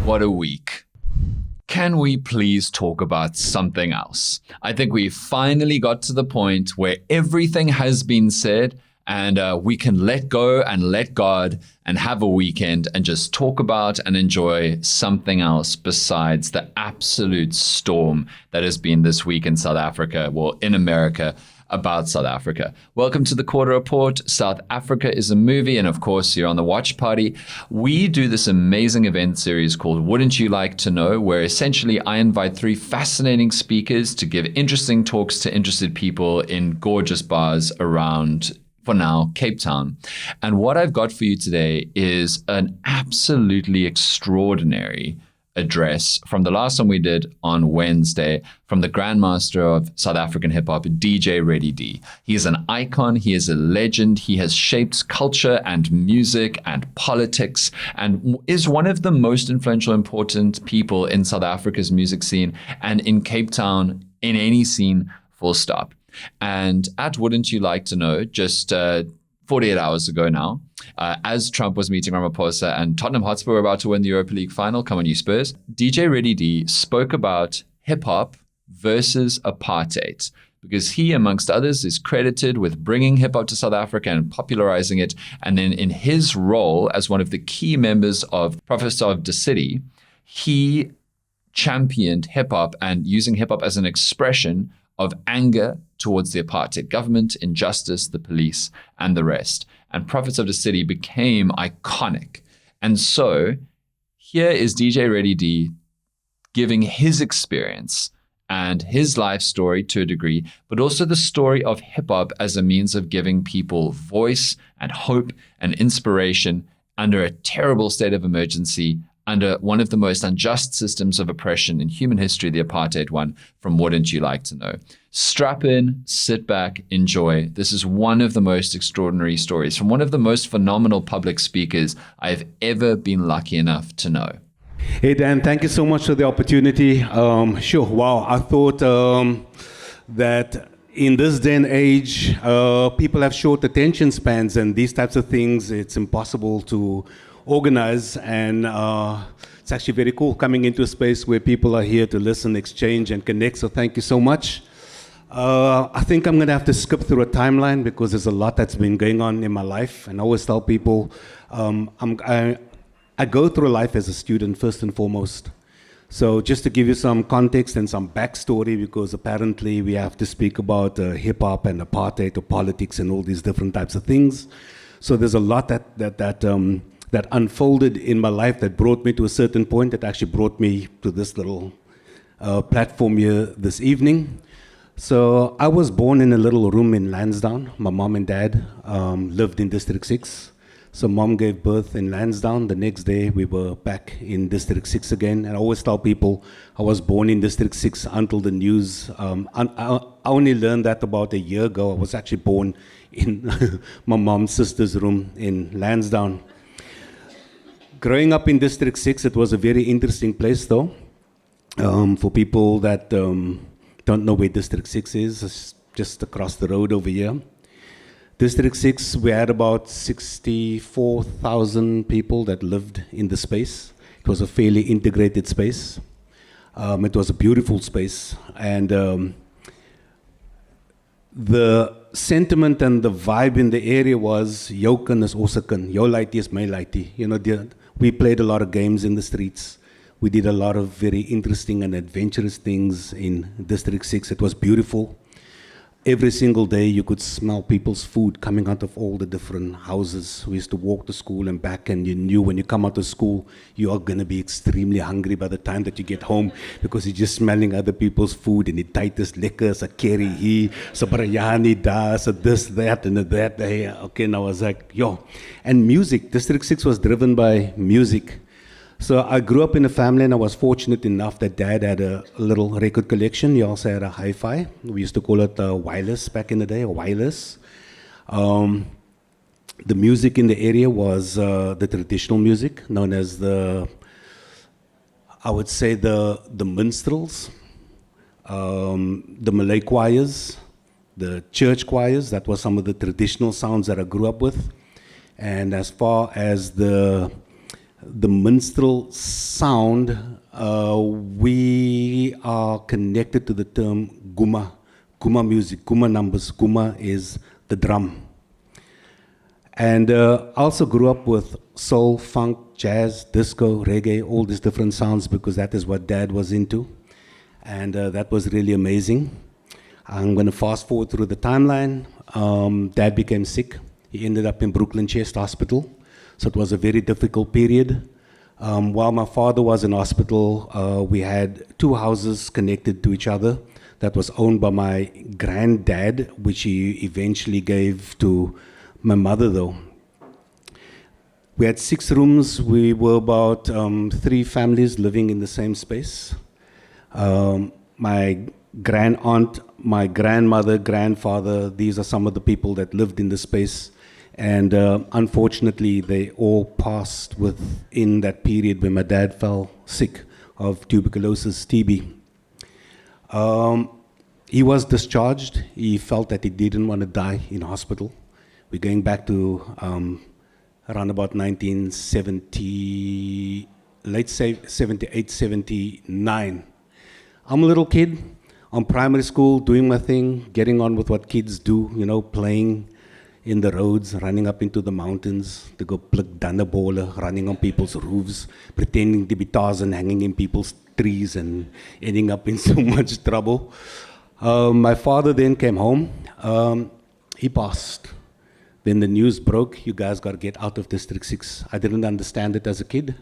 What a week. Can we please talk about something else? I think we finally got to the point where everything has been said and we can let go and let God and have a weekend and just talk about and enjoy something else besides the absolute storm that has been this week in South Africa, well, in America, about South Africa. Welcome to the Quarter Report. South Africa is a movie, and of course, you're on the watch party. We do this amazing event series called Wouldn't You Like to Know, where essentially I invite 3 fascinating speakers to give interesting talks to interested people in gorgeous bars around, for now, Cape Town. And what I've got for you today is an absolutely extraordinary address from the last one we did on Wednesday from the Grandmaster of South African hip hop, DJ Ready D. He is an icon, he is a legend, he has shaped culture and music and politics and is one of the most influential, important people in South Africa's music scene and in Cape Town, in any scene, full stop. And at Wouldn't You Like to Know, just 48 hours ago now, as Trump was meeting Ramaphosa and Tottenham Hotspur were about to win the Europa League final, come on you Spurs, DJ Ready D spoke about hip-hop versus apartheid, because he, amongst others, is credited with bringing hip-hop to South Africa and popularizing it. And then in his role as one of the key members of Prophets of the City, he championed hip-hop and using hip-hop as an expression of anger towards the apartheid government, injustice, the police, and the rest. And Prophets of the City became iconic. And so here is DJ Ready D giving his experience and his life story to a degree, but also the story of hip hop as a means of giving people voice and hope and inspiration under a terrible state of emergency, under one of the most unjust systems of oppression in human history, the apartheid one, from Wouldn't You Like to Know. Strap in, sit back, enjoy. This is one of the most extraordinary stories from one of the most phenomenal public speakers I've ever been lucky enough to know. Hey, Dan, thank you so much for the opportunity. Sure, wow, I thought that in this day and age, people have short attention spans, and these types of things, it's impossible to organize, and it's actually very cool coming into a space where people are here to listen, exchange, and connect, so thank you so much. I think I'm going to have to skip through a timeline because there's a lot that's been going on in my life, and I always tell people I go through life as a student first and foremost. So just to give you some context and some backstory, because apparently we have to speak about hip-hop and apartheid or politics and all these different types of things. So there's a lot that unfolded in my life that brought me to a certain point that actually brought me to this little platform here this evening. So I was born in a little room in Lansdowne. My mom and dad lived in District 6. So mom gave birth in Lansdowne. The next day we were back in District 6 again. And I always tell people I was born in District 6 until the news. I only learned that about a year ago. I was actually born in my mom's sister's room in Lansdowne. Growing up in District 6, it was a very interesting place though. For people that don't know where District 6 is, it's just across the road over here. District 6, we had about 64,000 people that lived in the space. It was a fairly integrated space. It was a beautiful space. And the sentiment and the vibe in the area was, jou kan is ons kan, jou laitie is my laitie. You know, we played a lot of games in the streets. We did a lot of very interesting and adventurous things in District 6. It was beautiful. Every single day you could smell people's food coming out of all the different houses. We used to walk to school and back, and you knew when you come out of school, you are going to be extremely hungry by the time that you get home because you're just smelling other people's food and the tightest liquors, a curry here, so biryani da, so this, that, and that. Okay, and I was like, yo. And music, District 6 was driven by music. So I grew up in a family, and I was fortunate enough that Dad had a little record collection. He also had a hi-fi. We used to call it wireless back in the day, or wireless. The music in the area was the traditional music, known as I would say the minstrels, the Malay choirs, the church choirs. That was some of the traditional sounds that I grew up with. And as far as the the minstrel sound, we are connected to the term guma, guma music, guma numbers. Guma is the drum. And also grew up with soul, funk, jazz, disco, reggae, all these different sounds because that is what Dad was into. And that was really amazing. I'm going to fast forward through the timeline. Dad became sick. He ended up in Brooklyn Chest Hospital. So it was a very difficult period. While my father was in hospital, we had two houses connected to each other that was owned by my granddad, which he eventually gave to my mother, though. We had 6 rooms. We were about 3 families living in the same space. My grand-aunt, my grandmother, grandfather, these are some of the people that lived in the space. And unfortunately, they all passed within that period when my dad fell sick of tuberculosis, TB. He was discharged. He felt that he didn't want to die in hospital. We're going back to around about 1970, late 78, 79. I'm a little kid on primary school, doing my thing, getting on with what kids do, you know, playing in the roads, running up into the mountains to go pluck dannebollen, running on people's roofs, pretending to be Tarzan, hanging in people's trees and ending up in so much trouble. My father then came home. He passed. Then the news broke, you guys got to get out of District 6. I didn't understand it as a kid.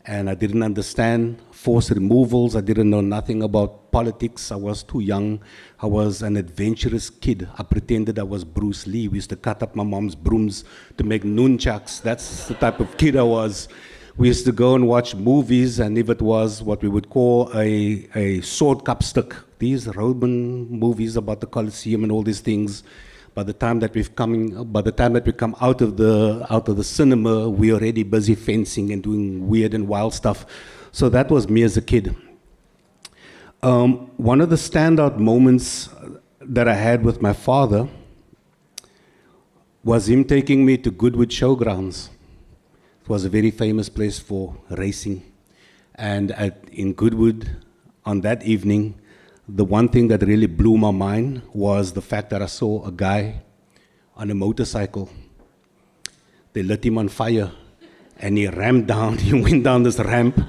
And I didn't understand forced removals. I didn't know nothing about politics. I was too young. I was an adventurous kid. I pretended I was Bruce Lee. We used to cut up my mom's brooms to make nunchucks. That's the type of kid I was. We used to go and watch movies, and if it was what we would call a sword cup stick, these Roman movies about the Colosseum and all these things, by the time that we come out of the cinema, we're already busy fencing and doing weird and wild stuff. So that was me as a kid. One of the standout moments that I had with my father was him taking me to Goodwood Showgrounds. It was a very famous place for racing. And in Goodwood, on that evening, the one thing that really blew my mind was the fact that I saw a guy on a motorcycle. They lit him on fire, and he rammed down. He went down this ramp,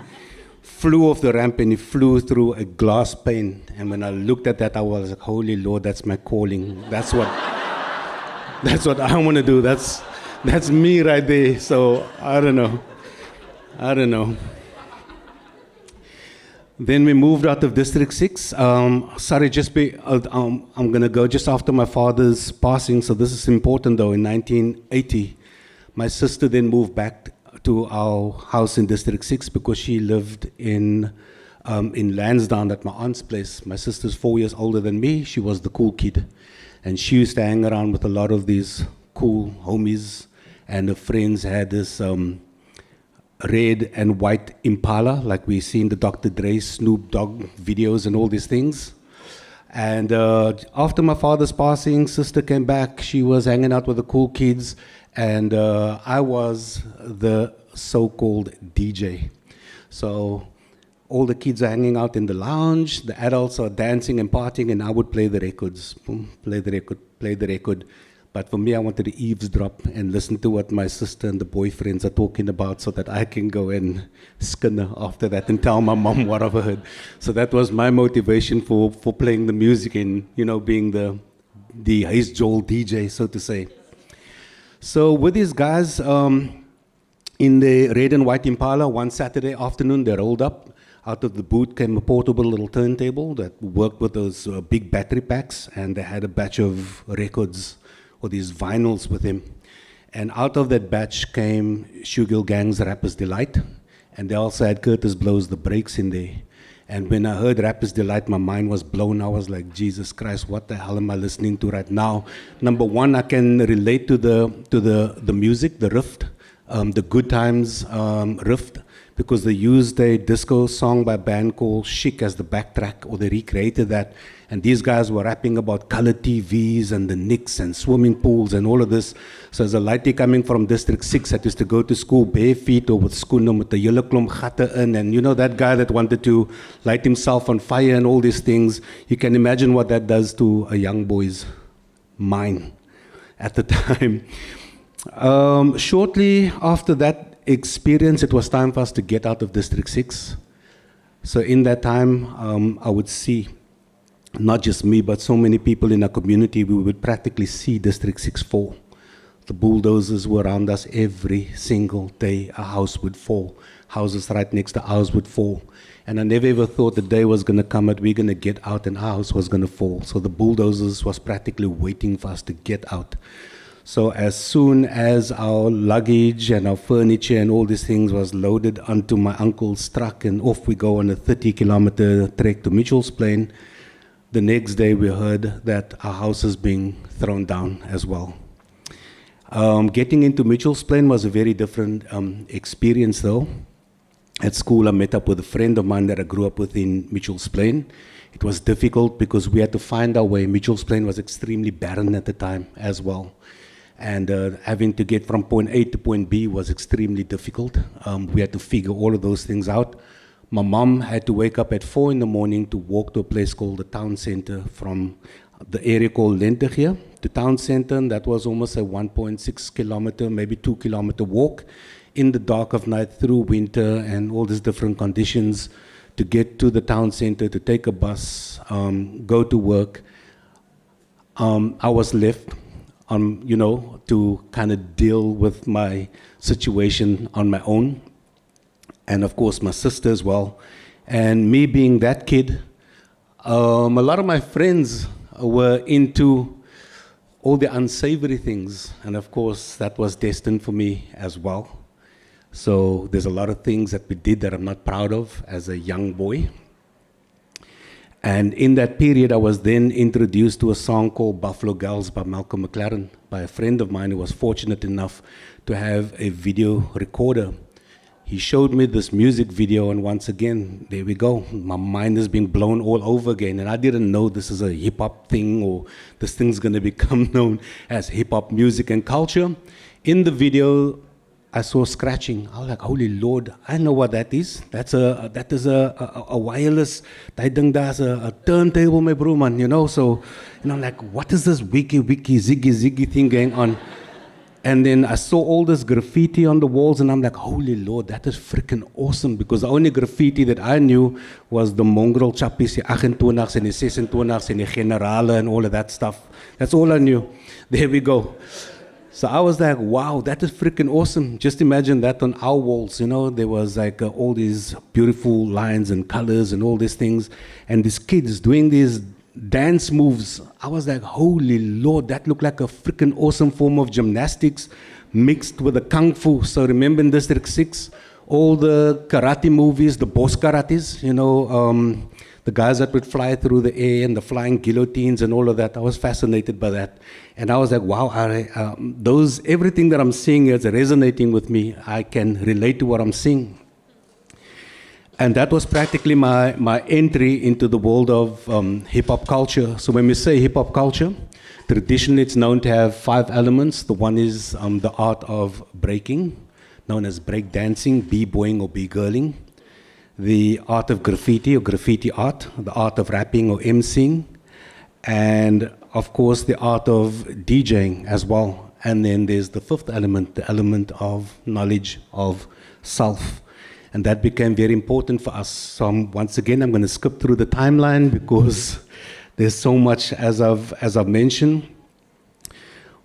flew off the ramp, and he flew through a glass pane. And when I looked at that, I was like, holy Lord, that's my calling. That's what I want to do. That's me right there. So I don't know. Then we moved out of District 6. I'm going to go just after my father's passing, so this is important though. In 1980, my sister then moved back to our house in District 6 because she lived in Lansdowne at my aunt's place. My sister's 4 years older than me. She was the cool kid. And she used to hang around with a lot of these cool homies, and her friends had this red and white Impala, like we see in the Dr. Dre, Snoop Dogg videos and all these things. And after my father's passing, sister came back. She was hanging out with the cool kids, and I was the so-called DJ. So all the kids are hanging out in the lounge, the adults are dancing and partying, and I would play the records. Boom, play the record. But for me, I wanted to eavesdrop and listen to what my sister and the boyfriends are talking about so that I can go and skinner after that and tell my mom what I've heard. So that was my motivation for playing the music and, you know, being the Hayes Joel DJ, so to say. So with these guys in the red and white Impala, one Saturday afternoon, they rolled up. Out of the boot came a portable little turntable that worked with those big battery packs, and they had a batch of records or these vinyls with him. And out of that batch came Sugar Gang's Rapper's Delight, and they also had Curtis Blow's The Breaks in there. And when I heard Rapper's Delight, my mind was blown. I was like, Jesus Christ, what the hell am I listening to right now? Number one, I can relate to the music, the riff, the Good Times riff, because they used a disco song by a band called Chic as the backtrack, or they recreated that. And these guys were rapping about color TVs and the Knicks and swimming pools and all of this. So as a lightie coming from District 6, I used to go to school bare feet or with skoene met 'n hele klomp gatte in. And you know that guy that wanted to light himself on fire and all these things, you can imagine what that does to a young boy's mind at the time. Shortly after that experience, it was time for us to get out of District 6. So in that time, I would see, not just me, but so many people in our community, we would practically see District 6 fall. The bulldozers were around us every single day. A house would fall. Houses right next to ours would fall. And I never ever thought the day was going to come that we're going to get out and our house was going to fall. So the bulldozers was practically waiting for us to get out. So as soon as our luggage and our furniture and all these things was loaded onto my uncle's truck and off we go on a 30-kilometer trek to Mitchell's Plain, the next day we heard that our house is being thrown down as well. Getting into Mitchell's Plain was a very different experience though. At school I met up with a friend of mine that I grew up with in Mitchell's Plain. It was difficult because we had to find our way. Mitchell's Plain was extremely barren at the time as well. And having to get from point A to point B was extremely difficult. We had to figure all of those things out. My mom had to wake up at 4 in the morning to walk to a place called the town center from the area called Lenteghier to town center. And that was almost a 1.6 kilometer, maybe 2 kilometer walk in the dark of night through winter and all these different conditions to get to the town center, to take a bus, go to work. I was left to kind of deal with my situation on my own. And of course, my sister as well. And me being that kid, a lot of my friends were into all the unsavory things. And of course, that was destined for me as well. So there's a lot of things that we did that I'm not proud of as a young boy. And in that period, I was then introduced to a song called Buffalo Gals by Malcolm McLaren by a friend of mine who was fortunate enough to have a video recorder. He showed me this music video, and once again, there we go. My mind is being blown all over again, and I didn't know this is a hip-hop thing or this thing's going to become known as hip-hop music and culture. In the video, I saw scratching. I was like, holy Lord, I know what that is. That is a wireless, I think that's a turntable, my bro, man, you know. So, I'm like, what is this wiki, ziggy thing going on? And then I saw all this graffiti on the walls, and I'm like, holy Lord, that is freaking awesome, because the only graffiti that I knew was the mongrel chappies, the 28s and the 26s and the generale and all of that stuff. That's all I knew. There we go. So I was like, wow, that is freaking awesome. Just imagine that on our walls, there was like all these beautiful lines and colors and all these things. And these kids doing these dance moves. I was like, holy Lord, that looked like a freaking awesome form of gymnastics mixed with the kung fu. So remember in District 6, all the karate movies, the boss karates, the guys that would fly through the air and the flying guillotines and all of that. I was fascinated by that. And I was like, wow, everything that I'm seeing is resonating with me. I can relate to what I'm seeing. And that was practically my entry into the world of hip-hop culture. So when we say hip-hop culture, traditionally it's known to have 5 elements. The one is the art of breaking, known as break dancing, b-boying or b-girling. The art of graffiti or graffiti art, the art of rapping or emceeing, and of course the art of DJing as well. And then there's the 5th element, the element of knowledge of self. And that became very important for us. So once again, I'm going to skip through the timeline because there's so much as I've mentioned.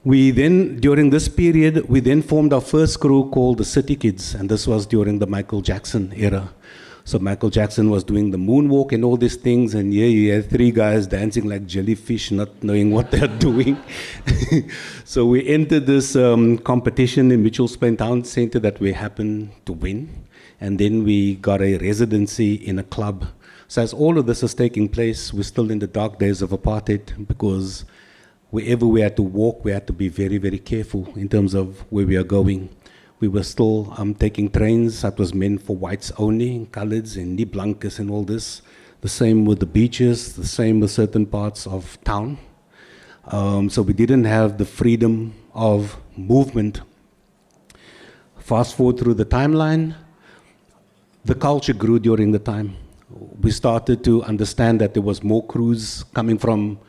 We then, during this period, we then formed our first crew called the City Kids, and this was during the Michael Jackson era. So Michael Jackson was doing the moonwalk and all these things, and you had 3 guys dancing like jellyfish, not knowing what they're doing. So we entered this competition in Mitchell's Plain Town Center that we happened to win, and then we got a residency in a club. So as all of this is taking place, we're still in the dark days of apartheid, because wherever we had to walk, we had to be very, very careful in terms of where we are going. We were still taking trains that was meant for whites only, coloreds and nie blankes and all this. The same with the beaches, the same with certain parts of town. So we didn't have the freedom of movement. Fast forward through the timeline, the culture grew during the time. We started to understand that there was more crews coming from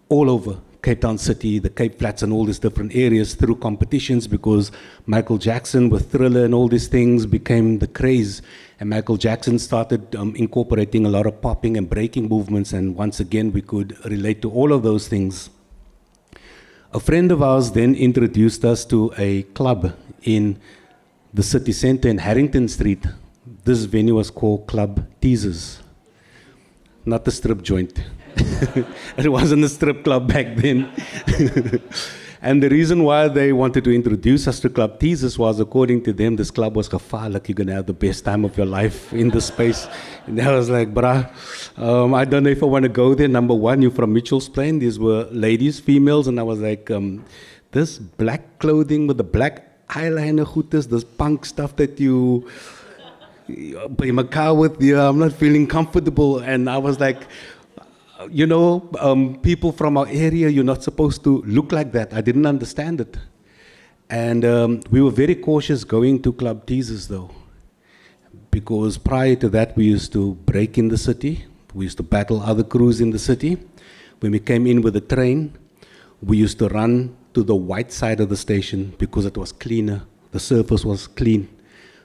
all over Cape Town City, the Cape Flats and all these different areas through competitions, because Michael Jackson with Thriller and all these things became the craze. And Michael Jackson started incorporating a lot of popping and breaking movements, and once again we could relate to all of those things. A friend of ours then introduced us to a club in the city center in Harrington Street. This venue was called Club Teasers, not the strip joint. It wasn't a strip club back then. And the reason why they wanted to introduce us to Club Teasers was, according to them, this club was gevaarlijk. You're going to have the best time of your life in this space. And I was like, bruh, I don't know if I want to go there. Number one, you're from Mitchell's Plain. These were ladies, females. And I was like, this black clothing with the black eyeliner goodness, this punk stuff that you in my car with, yeah, I'm not feeling comfortable. And I was like, you know, people from our area, you're not supposed to look like that. I didn't understand it. And we were very cautious going to Club Teasers, though, because prior to that, we used to break in the city. We used to battle other crews in the city. When we came in with the train, we used to run to the white side of the station because it was cleaner. The surface was clean.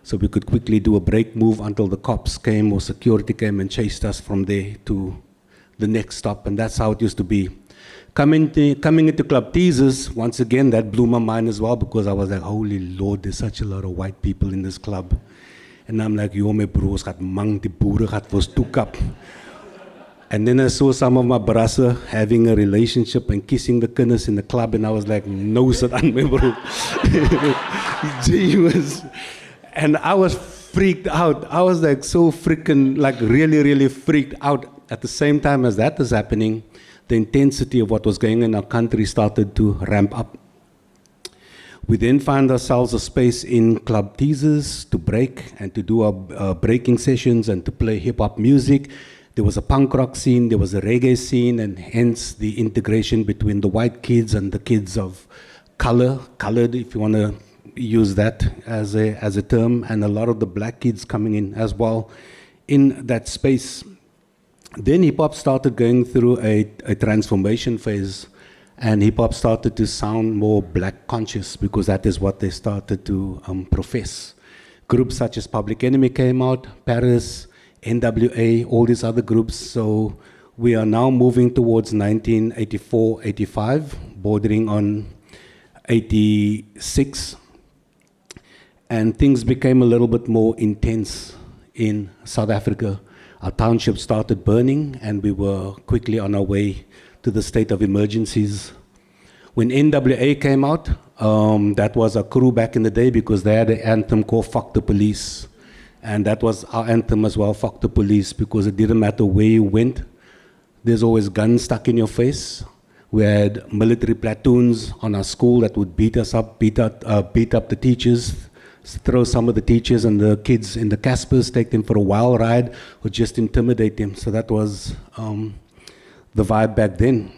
So we could quickly do a break move until the cops came or security came and chased us from there to the next stop, and that's how it used to be. Coming into Club Teasers, once again, that blew my mind as well, because I was like, holy Lord, there's such a lot of white people in this club. And I'm like, yo, my broers gaat mang, die boere gaat vir ons toekap. And then I saw some of my brassa having a relationship and kissing the kinders in the club, and I was like, no, sit aan my bro. Gee, and I was freaked out. I was like so freaking, like really, really freaked out. At the same time as that was happening, the intensity of what was going on in our country started to ramp up. We then found ourselves a space in Club Teasers to break and to do our breaking sessions and to play hip-hop music. There was a punk rock scene, there was a reggae scene, and hence the integration between the white kids and the kids of color, colored, if you want to use that as a term, and a lot of the black kids coming in as well in that space. Then hip-hop started going through a transformation phase, and hip-hop started to sound more black conscious, because that is what they started to profess. Groups such as Public Enemy came out, Paris, NWA, all these other groups. So we are now moving towards 1984, 85, bordering on 86. And things became a little bit more intense in South Africa. Our township started burning, and we were quickly on our way to the state of emergencies. When NWA came out, that was a crew back in the day, because they had an anthem called Fuck the Police. And that was our anthem as well, Fuck the Police, because it didn't matter where you went, there's always guns stuck in your face. We had military platoons on our school that would beat us up, beat up the teachers, throw some of the teachers and the kids in the Caspers, take them for a wild ride, or just intimidate them. So that was the vibe back then.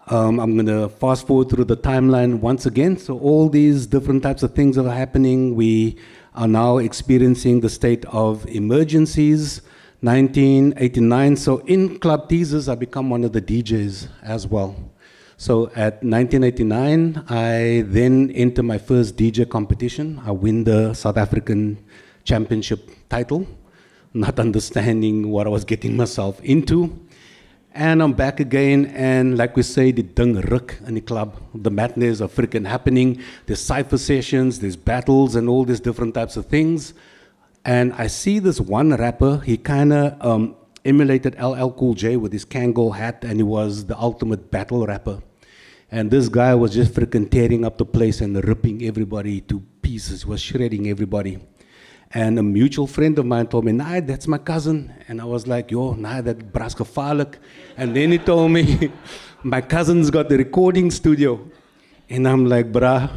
I'm going to fast forward through the timeline once again. So all these different types of things that are happening, we are now experiencing the state of emergencies. 1989, so in Club Teasers, I become one of the DJs as well. So at 1989, I then enter my first DJ competition. I win the South African Championship title, not understanding what I was getting myself into. And I'm back again, and like we say, the ding ruk in the club. The madness are freaking happening. There's cypher sessions, there's battles, and all these different types of things. And I see this one rapper, he kind of emulated LL Cool J with his Kangol hat, and he was the ultimate battle rapper. And this guy was just freaking tearing up the place and ripping everybody to pieces, was shredding everybody. And a mutual friend of mine told me, nah, that's my cousin. And I was like, yo, nah, that bras gevaarlijk. And then he told me, my cousin's got the recording studio. And I'm like, brah,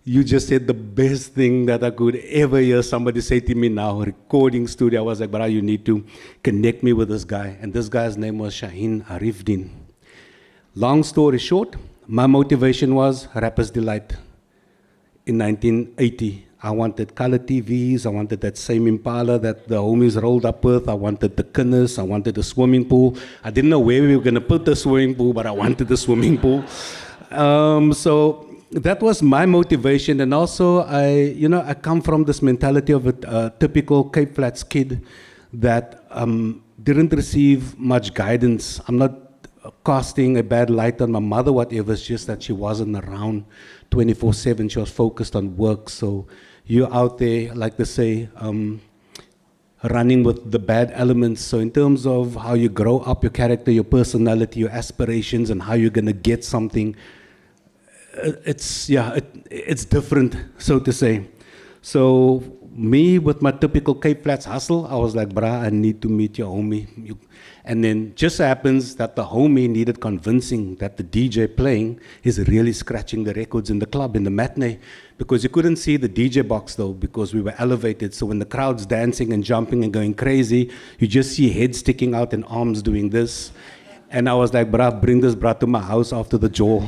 You just said the best thing that I could ever hear somebody say to me now, recording studio. I was like, bro, you need to connect me with this guy. And this guy's name was Shaheen Arifdin. Long story short, my motivation was Rapper's Delight. In 1980, I wanted color TVs, I wanted that same Impala that the homies rolled up with, I wanted the kinders, I wanted the swimming pool. I didn't know where we were going to put the swimming pool, but I wanted the swimming pool. So that was my motivation. And also, I come from this mentality of a typical Cape Flats kid that didn't receive much guidance. I'm not casting a bad light on my mother, whatever. It's just that she wasn't around 24/7. She was focused on work. So you're out there, like they say, running with the bad elements. So in terms of how you grow up, your character, your personality, your aspirations, and how you're going to get something, it's different, so to say. So me, with my typical Cape Flats hustle, I was like, brah, I need to meet your homie. And then just happens that the homie needed convincing that the DJ playing is really scratching the records in the club, in the matinee, because you couldn't see the DJ box though, because we were elevated. So when the crowd's dancing and jumping and going crazy, you just see heads sticking out and arms doing this. And I was like, brah, bring this brah to my house after the jaw.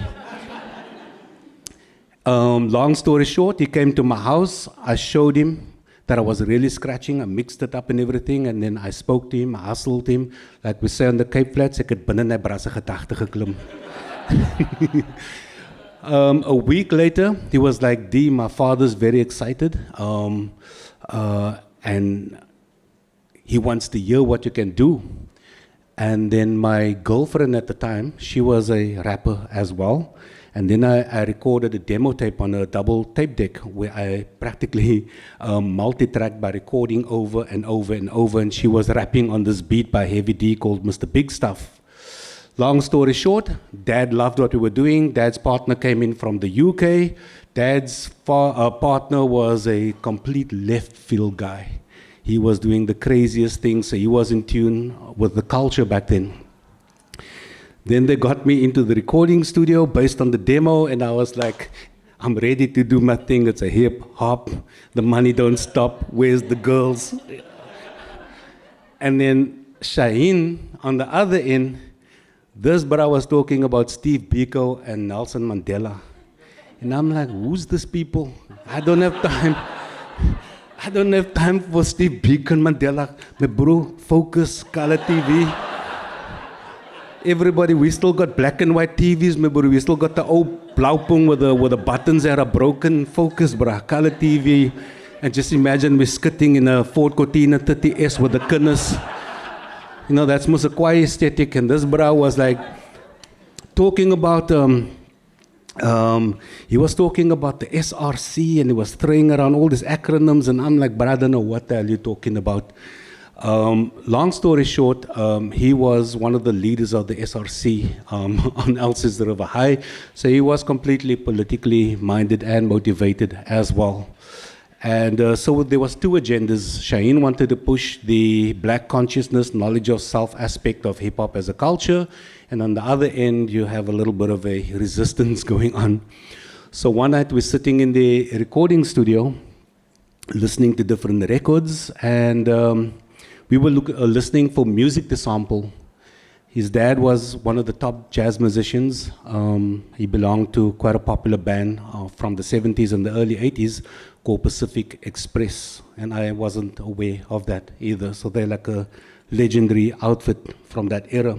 Long story short, he came to my house. I showed him that I was really scratching. I mixed it up and everything. And then I spoke to him, I hustled him. Like we say on the Cape Flats, ek het binne my brasse gedagte geklim. A week later, he was like, D, my father's very excited. And he wants to hear what you can do. And then my girlfriend at the time, she was a rapper as well. And then I recorded a demo tape on a double tape deck where I practically multi-tracked by recording over and over and over. And she was rapping on this beat by Heavy D called Mr. Big Stuff. Long story short, Dad loved what we were doing. Dad's partner came in from the UK. Dad's partner was a complete left field guy. He was doing the craziest things, so he was in tune with the culture back then. Then they got me into the recording studio based on the demo, and I was like, I'm ready to do my thing. It's a hip hop. The money don't stop. Where's the girls? And then Shaheen, on the other end, this brother was talking about Steve Biko and Nelson Mandela. And I'm like, who's this people? I don't have time. I don't have time for Steve Biko and Mandela. My bro, focus, color TV. Everybody, we still got black and white TVs, my bro. We still got the old blaupung with the buttons that are broken. Focus, bro. Color TV. And just imagine me skitting in a Ford Cortina 30S with the kinders. You know, that's most a quiet aesthetic. And this bro was like talking about, he was talking about the SRC, and he was throwing around all these acronyms. And I'm like, bro, I don't know what the hell you're talking about. Long story short, he was one of the leaders of the SRC on Elsa's River High. So he was completely politically minded and motivated as well. And so there was two agendas. Shaheen wanted to push the black consciousness, knowledge of self aspect of hip hop as a culture. And on the other end, you have a little bit of a resistance going on. So one night we're sitting in the recording studio, listening to different records, and we were listening for music to sample. His dad was one of the top jazz musicians. He belonged to quite a popular band from the 70s and the early 80s called Pacific Express. And I wasn't aware of that either. So they're like a legendary outfit from that era.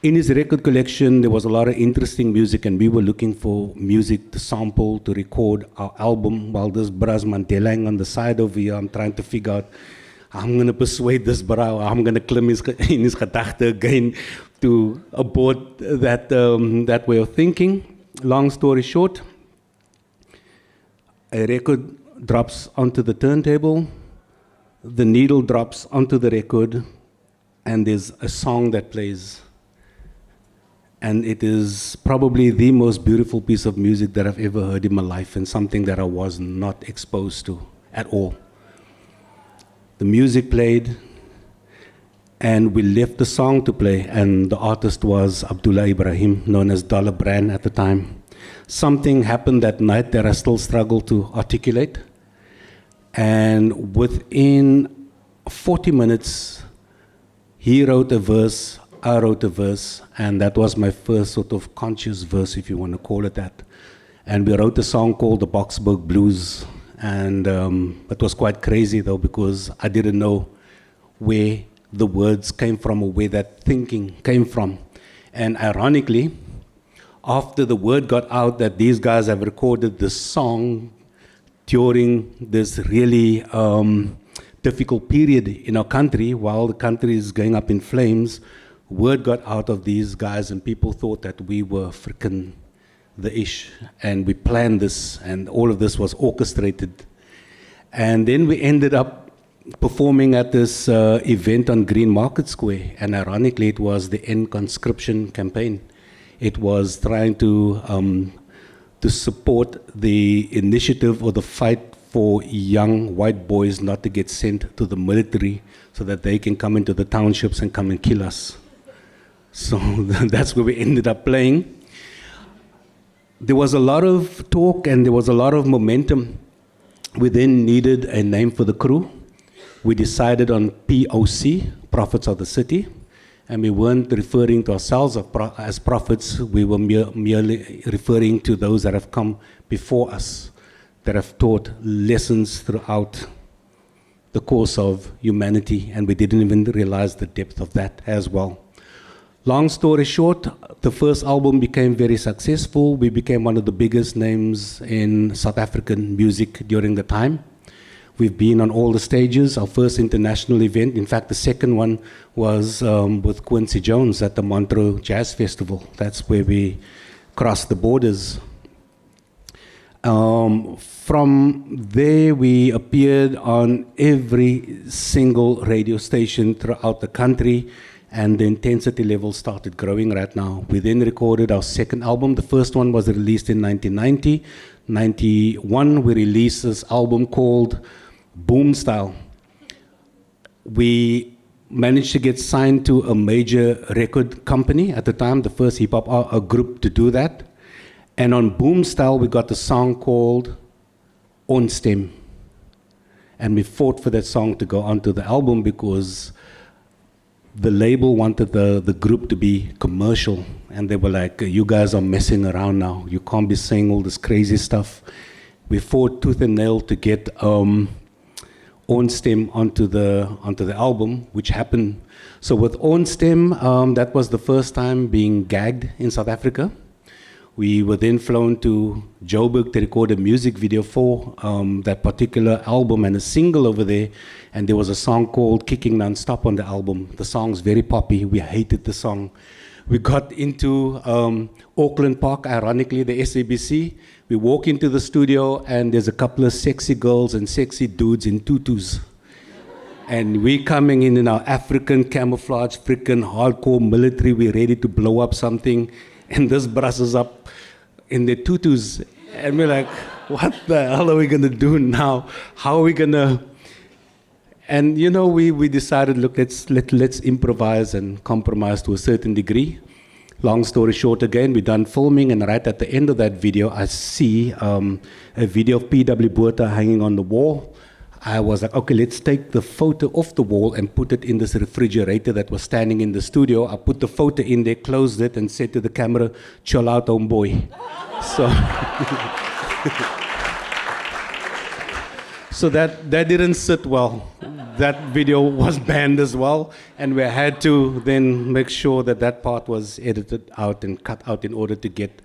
In his record collection, there was a lot of interesting music, and we were looking for music to sample, to record our album, while this Braz Mandelang on the side over here, I'm trying to figure out, I'm going to persuade this bro, I'm going to climb in his gedachte again to abort that way of thinking. Long story short, a record drops onto the turntable, the needle drops onto the record, and there's a song that plays. And it is probably the most beautiful piece of music that I've ever heard in my life, and something that I was not exposed to at all. The music played, and we left the song to play, and the artist was Abdullah Ibrahim, known as Dollar Brand at the time. Something happened that night that I still struggle to articulate. And within 40 minutes, he wrote a verse, I wrote a verse, and that was my first sort of conscious verse, if you want to call it that. And we wrote a song called the Boksburg Blues. And it was quite crazy, though, because I didn't know where the words came from or where that thinking came from. And ironically, after the word got out that these guys have recorded this song during this really difficult period in our country, while the country is going up in flames, word got out of these guys and people thought that we were freaking the ish, and we planned this, and all of this was orchestrated. And then we ended up performing at this event on Green Market Square, and ironically it was the End Conscription campaign. It was trying to support the initiative or the fight for young white boys not to get sent to the military so that they can come into the townships and come and kill us. So that's where we ended up playing. There was a lot of talk and there was a lot of momentum. We then needed a name for the crew. We decided on POC, Prophets of the City, and we weren't referring to ourselves as prophets. We were merely referring to those that have come before us, that have taught lessons throughout the course of humanity, and we didn't even realize the depth of that as well. Long story short, the first album became very successful. We became one of the biggest names in South African music during the time. We've been on all the stages. Our first international event, in fact, the second one was with Quincy Jones at the Montreux Jazz Festival. That's where we crossed the borders. From there, we appeared on every single radio station throughout the country, and the intensity level started growing right now. We then recorded our second album. The first one was released in 1990. 91, we released this album called Boom Style. We managed to get signed to a major record company at the time, the first hip-hop group to do that. And on Boom Style, we got a song called On Stem. And we fought for that song to go onto the album because the label wanted the group to be commercial. And they were like, you guys are messing around now. You can't be saying all this crazy stuff. We fought tooth and nail to get On Stem onto the album, which happened. So with On Stem, that was the first time being gagged in South Africa. We were then flown to Joburg to record a music video for that particular album and a single over there. And there was a song called Kicking Non-Stop on the album. The song's very poppy. We hated the song. We got into Auckland Park, ironically, the SABC. We walk into the studio and there's a couple of sexy girls and sexy dudes in tutus. And we coming in our African camouflage, freaking hardcore military. We're ready to blow up something. And this brushes up in the tutus. And we're like, what the hell are we going to do now? How are we going to... And, you know, we decided, look, let's improvise and compromise to a certain degree. Long story short, again, we're done filming, and right at the end of that video, I see a video of P.W. Botha hanging on the wall. I was like, okay, let's take the photo off the wall and put it in this refrigerator that was standing in the studio. I put the photo in there, closed it, and said to the camera, chill out, homeboy. So that didn't sit well. That video was banned as well, and we had to then make sure that that part was edited out and cut out in order to get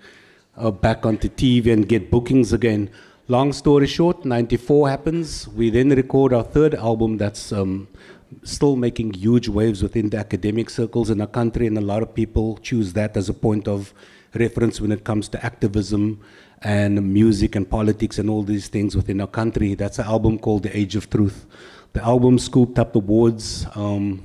back onto TV and get bookings again. Long story short, 94 happens. We then record our third album that's still making huge waves within the academic circles in our country, and a lot of people choose that as a point of reference when it comes to activism and music and politics and all these things within our country. That's an album called The Age of Truth. The album scooped up awards all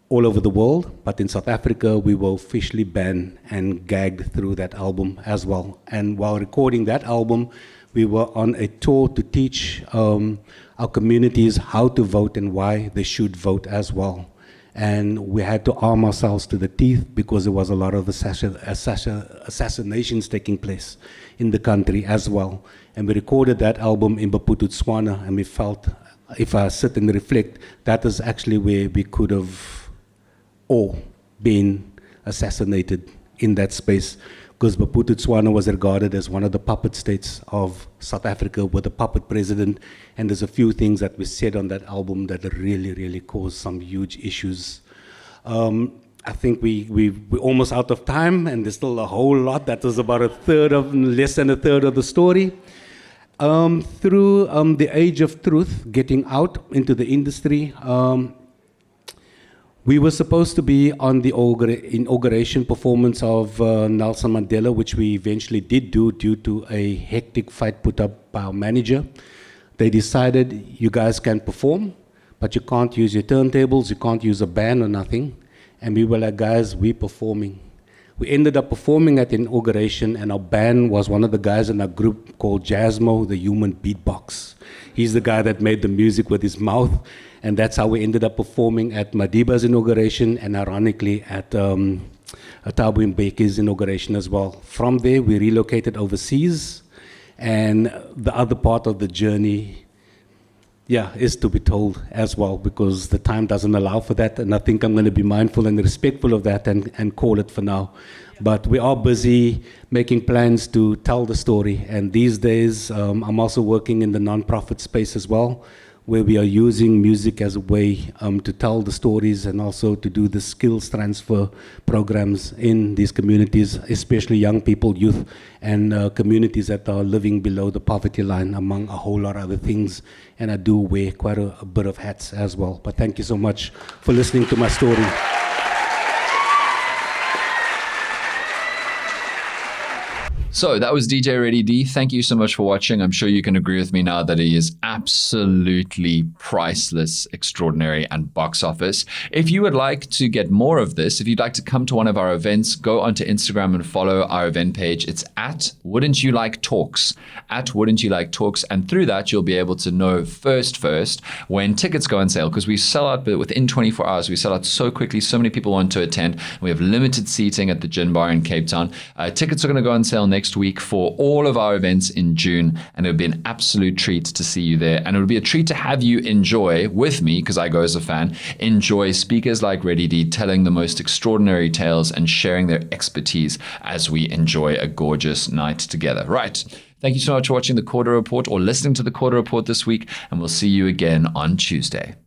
over the world, but in South Africa, we were officially banned and gagged through that album as well. And while recording that album, we were on a tour to teach our communities how to vote and why they should vote as well. and we had to arm ourselves to the teeth because there was a lot of assassinations taking place in the country as well. And we recorded that album in Botswana, and we felt, if I sit and reflect, that is actually where we could have all been assassinated in that space, because Botswana was regarded as one of the puppet states of South Africa with a puppet president, and there's a few things that we said on that album that really, really caused some huge issues. I think we're almost out of time, and there's still a whole lot. That is about less than a third of the story. Through the Age of Truth, getting out into the industry, we were supposed to be on the inauguration performance of Nelson Mandela, which we eventually did do due to a hectic fight put up by our manager. They decided, you guys can perform, but you can't use your turntables, you can't use a band or nothing. And we were like, guys, we're performing. We ended up performing at the inauguration, and our band was one of the guys in our group called Jasmo, the human beatbox. He's the guy that made the music with his mouth, and that's how we ended up performing at Madiba's inauguration, and ironically at Thabo Mbeki's inauguration as well. From there, we relocated overseas, and the other part of the journey, is to be told as well, because the time doesn't allow for that, and I think I'm going to be mindful and respectful of that and call it for now. But we are busy making plans to tell the story, and these days I'm also working in the non-profit space as well, where we are using music as a way to tell the stories and also to do the skills transfer programs in these communities, especially young people, youth, and communities that are living below the poverty line, among a whole lot of other things. And I do wear quite a bit of hats as well. But thank you so much for listening to my story. So that was DJ Ready D. Thank you so much for watching. I'm sure you can agree with me now that he is absolutely priceless, extraordinary, and box office. If you would like to get more of this, if you'd like to come to one of our events, go onto Instagram and follow our event page. It's at Wouldn't You Like Talks, at Wouldn't You Like Talks. And through that, you'll be able to know first when tickets go on sale, because we sell out within 24 hours. We sell out so quickly. So many people want to attend. We have limited seating at the Gin Bar in Cape Town. Tickets are going to go on sale next week for all of our events in June, and it would be an absolute treat to see you there, and it would be a treat to have you enjoy with me, because I go as a fan, enjoy speakers like Ready D telling the most extraordinary tales and sharing their expertise as we enjoy a gorgeous night together. Right. Thank you so much for watching the Quarter Report or listening to the Quarter Report this week, and we'll see you again on Tuesday.